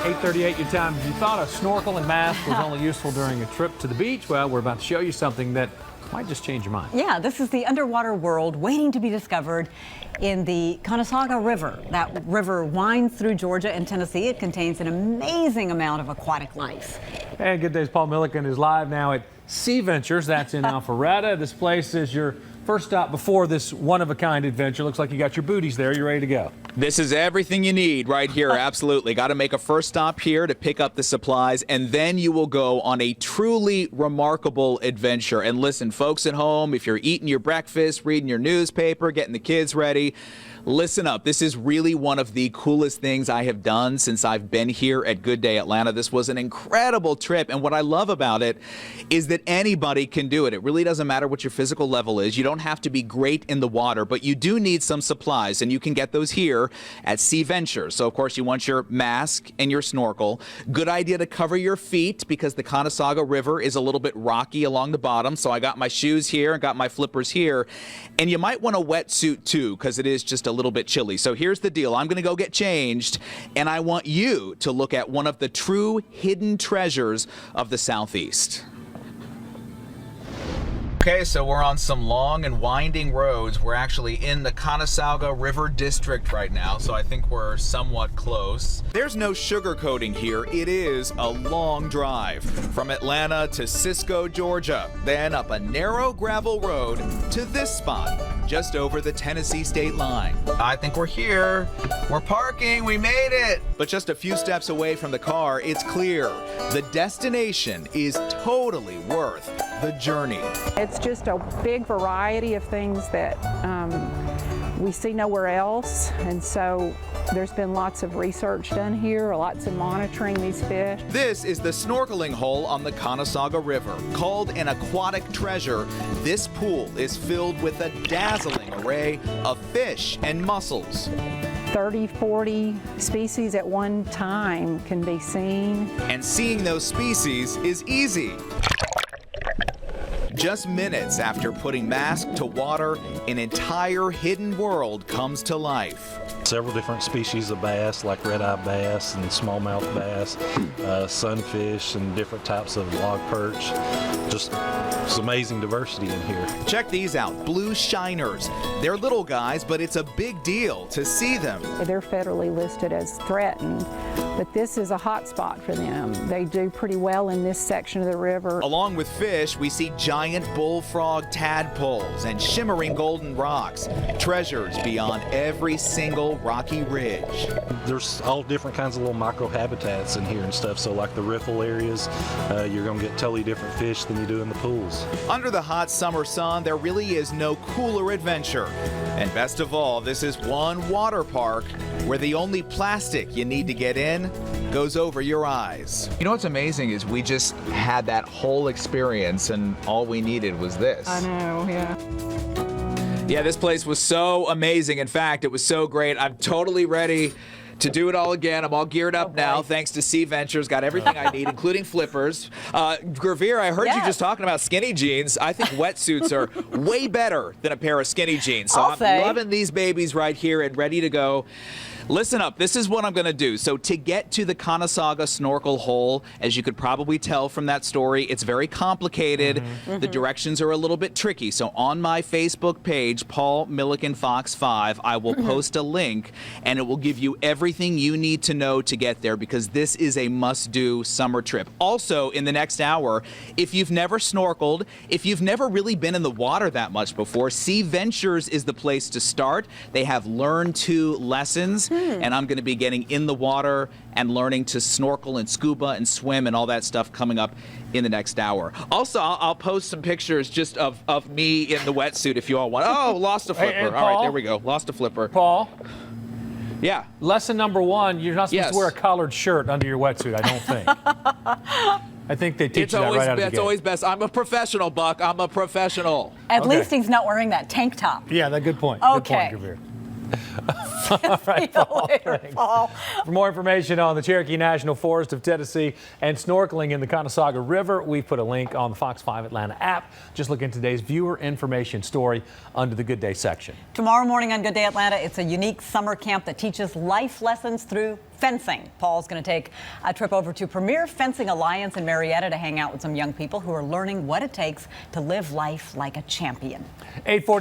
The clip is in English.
8:38 your time. If you thought a snorkel and mask was only useful during a trip to the beach, well, we're about to show you something that might just change your mind. Yeah, this is the underwater world waiting to be discovered in the Conasauga River. That river winds through Georgia and Tennessee. It contains an amazing amount of aquatic life. And Good Day's Paul Milliken is live now at Sea Ventures. That's in Alpharetta. This place is your first stop before this one-of-a-kind adventure. Looks like you got your booties there. You ready to go? This is everything you need right here. Absolutely. Got to make a first stop here to pick up the supplies, and then you will go on a truly remarkable adventure. And listen, folks at home, if you're eating your breakfast, reading your newspaper, getting the kids ready, listen up. This is really one of the coolest things I have done since I've been here at Good Day Atlanta. This was an incredible trip, and what I love about it is that anybody can do it. It really doesn't matter what your physical level is. You don't have to be great in the water, but you do need some supplies, and you can get those here at Sea Ventures. So, of course, you want your mask and your snorkel. Good idea to cover your feet because the Conasauga River is a little bit rocky along the bottom, so I got my shoes here and got my flippers here. And you might want a wetsuit, too, because it is just a little bit chilly. So here's the deal. I'm going to go get changed, and I want you to look at one of the true hidden treasures of the Southeast. Okay, so we're on some long and winding roads. We're actually in the Conasauga River District right now, so I think we're somewhat close. There's no sugarcoating here. It is a long drive from Atlanta to Cisco, Georgia, then up a narrow gravel road to this spot just over the Tennessee state line. I think we're here. We're parking. We made it. But just a few steps away from the car, it's clear the destination is totally worth the journey. It's just a big variety of things that we see nowhere else, and so there's been lots of research done here, lots of monitoring these fish. This is the snorkeling hole on the Conasauga River. Called an aquatic treasure, this pool is filled with a dazzling array of fish and mussels. 30, 40 species at one time can be seen. And seeing those species is easy. Just minutes after putting mask to water, an entire hidden world comes to life. Several different species of bass, like red-eye bass and smallmouth bass, sunfish, and different types of log perch. Just some amazing diversity in here. Check these out, blue shiners. They're little guys, but it's a big deal to see them. They're federally listed as threatened, but this is a hot spot for them. They do pretty well in this section of the river. Along with fish, we see giant bullfrog tadpoles and shimmering golden rocks, treasures beyond every single rocky ridge. There's all different kinds of little microhabitats in here and stuff, so like the riffle areas, you're going to get totally different fish than you do in the pools. Under the hot summer sun, there really is no cooler adventure. And best of all, this is one water park where the only plastic you need to get in goes over your eyes. You know what's amazing is we just had that whole experience and all we needed was this. I know, yeah. Yeah, this place was so amazing. In fact, it was so great. I'm totally ready to do it all again. I'm all geared up now, thanks to Sea Ventures. Got everything I need, including flippers. Gravere, I heard you just talking about skinny jeans. I think wetsuits are way better than a pair of skinny jeans. So I'm loving these babies right here and ready to go. Listen up, this is what I'm going to do. So to get to the Conasauga Snokeling Hole, as you could probably tell from that story, it's very complicated. The directions are a little bit tricky. So on my Facebook page, Paul Milliken Fox 5, I will post a link, and it will give you everything you need to know to get there, because this is a must-do summer trip. Also, in the next hour, if you've never snorkeled, if you've never really been in the water that much before, Sea Ventures is the place to start. They have Learn To lessons. And I'm going to be getting in the water and learning to snorkel and scuba and swim and all that stuff coming up in the next hour. Also, I'll post some pictures just of me in the wetsuit if you all want. Oh, lost a flipper. Hey, all right, there we go. Lost a flipper. Paul? Yeah. Lesson number one, you're not supposed to wear a collared shirt under your wetsuit, I don't think. I think they teach you that right out of the gate. It's always best. I'm a professional, Buck. I'm a professional. At least he's not wearing that tank top. Yeah, that's a good point. Okay. Good point, Gravere. All right, See you Paul, later, thanks. Paul. For more information on the Cherokee National Forest of Tennessee and snorkeling in the Conasauga River, we've put a link on the Fox 5 Atlanta app. Just look in today's viewer information story under the Good Day section. Tomorrow morning on Good Day Atlanta, it's a unique summer camp that teaches life lessons through fencing. Paul's going to take a trip over to Premier Fencing Alliance in Marietta to hang out with some young people who are learning what it takes to live life like a champion. 8:40.